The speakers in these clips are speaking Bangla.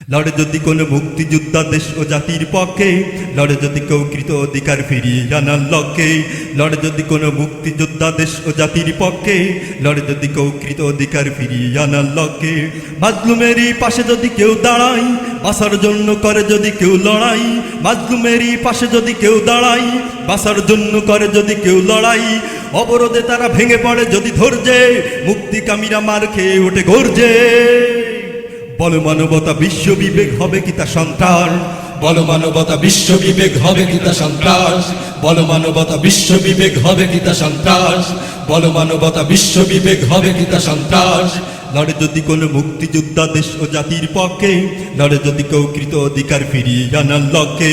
লড়ে যদি কোনো মুক্তিযোদ্ধা দেশ ও জাতির পক্ষে, লড়ে যদি কেউ কৃত অধিকার ফিরিয়ে আনার লক্ষ্যে, লড়ে যদি কোনো মুক্তিযোদ্ধা দেশ ও জাতির পক্ষে, লড়ে যদি কেউ কৃত অধিকার ফিরিয়ে আনার লক্ষ্যে, মাজলুমেরই পাশে যদি কেউ দাঁড়ায়, বাঁচার জন্য করে যদি কেউ লড়াই, মাজলুমেরই পাশে যদি কেউ দাঁড়ায়, বাঁচার জন্য করে যদি কেউ লড়াই, অবরোধে তারা ভেঙে পড়ে যদি ধৈর্যে, মুক্তিকামীরা মার খেয়ে ওঠে গর্জে। বল মানবতা বিশ্ব বিবেক হবে কি তা সন্ত্রাস, বল মানবতা বিশ্ব বিবেক হবে কি তা সন্ত্রাস, বল মানবতা বিশ্ব বিবেক হবে কি তা সন্ত্রাস, বল মানবতা বিশ্ব বিবেক হবে কি তা সন্ত্রাস। লড়ে যদি কোনো মুক্তিযোদ্ধা দেশ ও জাতির পক্ষে, লড়ে যদি কেউ কৃত অধিকার ফিরিয়ে আনার লক্ষ্যে,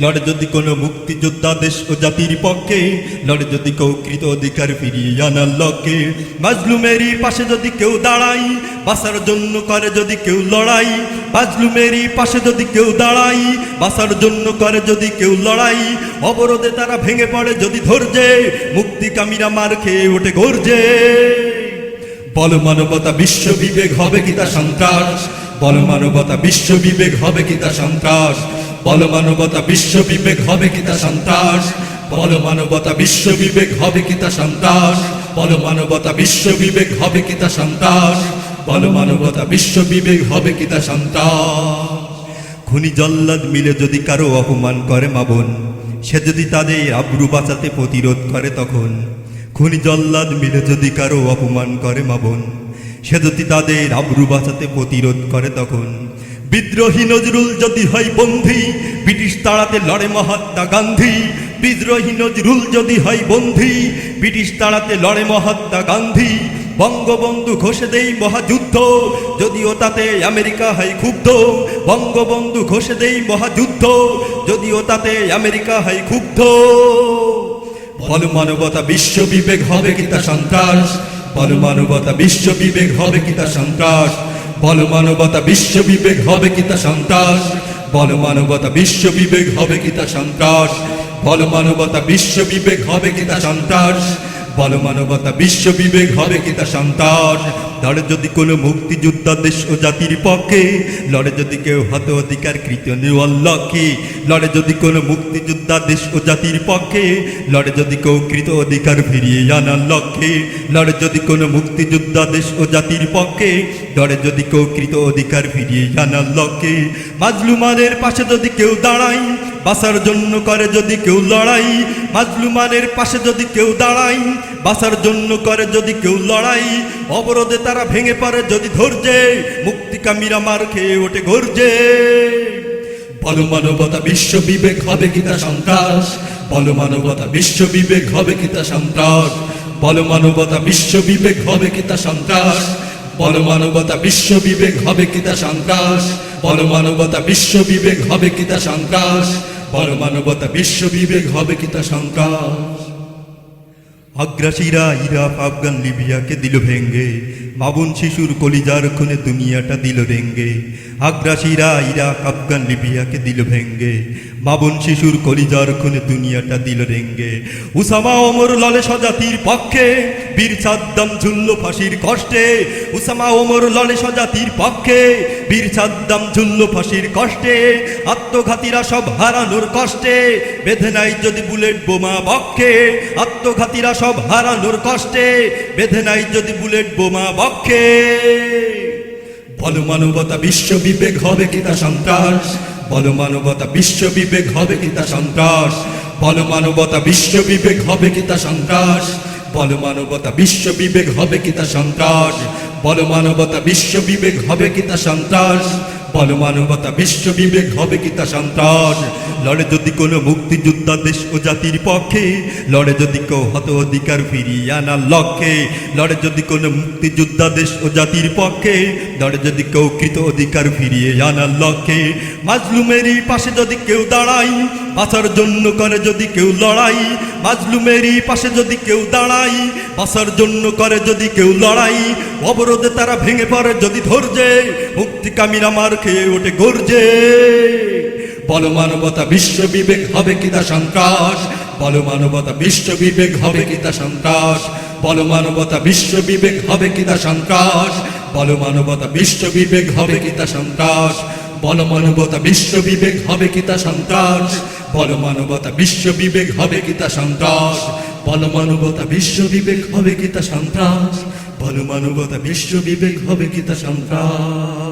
লড়ে যদি কোনো মুক্তিযোদ্ধা দেশ ও জাতির পক্ষে, লড়ে যদি কেউ কৃত অধিকার ফিরিয়ে আনার লক্ষ্যে, মাজলুমেরই পাশে যদি কেউ দাঁড়ায়, বাঁচার জন্য করে যদি কেউ লড়াই, মাজলুমেরই পাশে যদি কেউ দাঁড়ায়, বাঁচার জন্য করে যদি কেউ লড়াই, অবরোধে তারা ভেঙে পড়ে যদি ধৈর্যে, মুক্তিকামীরা মার খেয়ে ওঠে গর্জে। বল মানবতা বিশ্ব বিবেক হবে কি তা সন্ত্রাস, বল মানবতা বিশ্ব বিবেক হবে কি তা সন্ত্রাস, বল মানবতা বিশ্ব বিবেক হবে কি তা সন্ত্রাস, বল মানবতা বিশ্ব বিবেক হবে কি তা সন্ত্রাস, বল মানবতা বিশ্ব বিবেক হবে কি তা সন্ত্রাস, বল মানবতা বিশ্ব বিবেক হবে কি তা সন্ত্রাস। খুনি জল্লাদ মিলে যদি কারো অপমান করে মা বোন, সে যদি তাদের আবরু বাঁচাতে প্রতিরোধ করে তখন, খুনি জল্লাদ মিলে যদি কারো অপমান করে মা বোন, সে যদি তাদের আবরু বাঁচাতে প্রতিরোধ করে তখন, বিদ্রোহী নজরুল যদি হয় বন্দী, ব্রিটিশ তাড়াতে লড়ে মহাত্মা গান্ধী, বিদ্রোহী নজরুল যদি হয় বন্দী, ব্রিটিশ তাড়াতে লড়ে মহাত্মা গান্ধী, বঙ্গবন্ধু ঘোষে দেই মহাযুদ্ধ, যদিও তাতে আমেরিকা হয় ক্ষুব্ধ, বঙ্গবন্ধু ঘোষে দেই মহাযুদ্ধ, যদিও তাতে আমেরিকা হয় ক্ষুব্ধ। বল মানবতা বিশ্ব বিবেক হবে কি তা সন্ত্রাস, বল মানবতা বিশ্ব বিবেক হবে কি তা সন্ত্রাস, বল মানবতা বিশ্ব বিবেক হবে কি তা সন্ত্রাস, বল মানবতা বিশ্ব বিবেক হবে কি তা সন্ত্রাস, বল মানবতা বিশ্ব বিবেক হবে কি তা সন্ত্রাস, বল মানবতা বিশ্ব বিবেক হবে কি তা সন্ত্রাস। লড়ে যদি কোনো মুক্তিযোদ্ধা দেশ ও জাতির পক্ষে, লড়ে যদি কেউ হত অধিকার কৃত নেওয়ার লক্ষ্যে, লড়ে যদি কোনো মুক্তিযোদ্ধা দেশ ও জাতির পক্ষে, লড়ে যদি কেউ কৃত অধিকার ফিরিয়ে আনার লক্ষ্যে, লড়ে যদি কোনো মুক্তিযোদ্ধা দেশ ও জাতির পক্ষে, লড়ে যদি কেউ কৃত অধিকার ফিরিয়ে আনার লক্ষ্যে, মাজলুমানের পাশে যদি কেউ দাঁড়ায়, বাঁচার জন্য করে যদি কেউ লড়াই, মাজলুমানের পাশে যদি কেউ দাঁড়ায়, বাঁচার জন্য করে যদি কেউ লড়াই, অবরোধে তারা ভেঙে পড়ে যদি ধৈর্যে, মুক্তিকামীরা মার খেয়ে ওঠে গর্জে। বল মানবতা বিশ্ব বিবেক হবে কি তা সন্ত্রাস, বল মানবতা বিশ্ব বিবেক হবে কি তা সন্ত্রাস, বল মানবতা বিশ্ব বিবেক হবে কি তা সন্ত্রাস, বল মানবতা বিশ্ব বিবেক হবে কি তা সন্ত্রাস, বল মানবতা বিশ্ব বিবেক হবে কি তা সন্ত্রাস, বল মানবতা বিশ্ব বিবেক হবে কি তা সন্ত্রাস। আগ্রাসীরা ইরাক আফগান লিবিয়াকে দিল ভেঙ্গে, মাবুন শিশুর কলিজার খুনে দুনিয়াটা দিল রেঙ্গে, আগ্রাসীরা ইরাক আফগান লিবিয়াকে দিল ভেঙ্গে, মাবুন শিশুর কলিজার খুনে দুনিয়াটা দিল রেঙ্গে। উসামা ওমর লড়ে স্বজাতির পক্ষে, বীর সাদ্দাম ঝুলল ফাঁসির কষ্টে, উসামা ওমর লড়ে স্বজাতির পক্ষে, বীর সাদ্দাম ঝুলল ফাঁসির কষ্টে, আত্মঘাতীরা সব হারানোর কষ্টে, বেঁধে নাই যদি বুলেট বোমা বক্ষে, আত্মঘাতীরা সব হারানোর কষ্টে, বেঁধে নাই যদি বুলেট বোমা বক্ষে। বল মানবতা বিশ্ব বিবেক হবে কি তা সন্ত্রাস, বল মানবতা বিশ্ব বিবেক হবে কি তা সন্ত্রাস, বল মানবতা বিশ্ব বিবেক হবে কি তা সন্ত্রাস, বল মানবতা বিশ্ব বিবেক হবে কি তা সন্ত্রাস, বল মানবতা বিশ্ব বিবেক হবে কি তা সন্ত্রাস, বল মানবতা বিশ্ব বিবেক হবে কি তা সন্ত্রাস। লড়ে যদি কোনো মুক্তিযোদ্ধা দেশ ও জাতির পক্ষে, লড়ে যদি কেউ হত অধিকার ফিরিয়ে আনার লক্ষ্যে, লড়ে যদি কোনো মুক্তিযোদ্ধা দেশ ও জাতির পক্ষে, লড়ে যদি কেউ কৃত অধিকার ফিরিয়ে আনার লক্ষ্যে, মাজলুমেরই পাশে যদি কেউ দাঁড়ায়, বাঁচার জন্য করে যদি কেউ লড়াই, মাজলুমেরই পাশে যদি কেউ দাঁড়ায়, বাঁচার জন্য করে যদি কেউ লড়াই, অবরোধে তারা ভেঙে পড়ে যদি ধৈর্যে, মুক্তিকামীরা মার খেয়ে ওঠে গর্জে। বল মানবতা বিশ্ব বিবেক হবে কি তা সন্ত্রাস, বল মানবতা বিশ্ব বিবেক হবে কি তা সন্ত্রাস, বল মানবতা বিশ্ব বিবেক হবে কি তা সন্ত্রাস, বল মানবতা বিশ্ব বিবেক হবে কি তা সন্ত্রাস, বল মানবতা বিশ্ব বিবেক হবে কি তা সন্ত্রাস বল মানবতা বিশ্ব বিবেক হবে কি তা সন্ত্রাস বল মানবতা বিশ্ব বিবেক হবে কি তা সন্ত্রাস বল মানবতা বিশ্ব বিবেক হবে কি তা সন্ত্রাস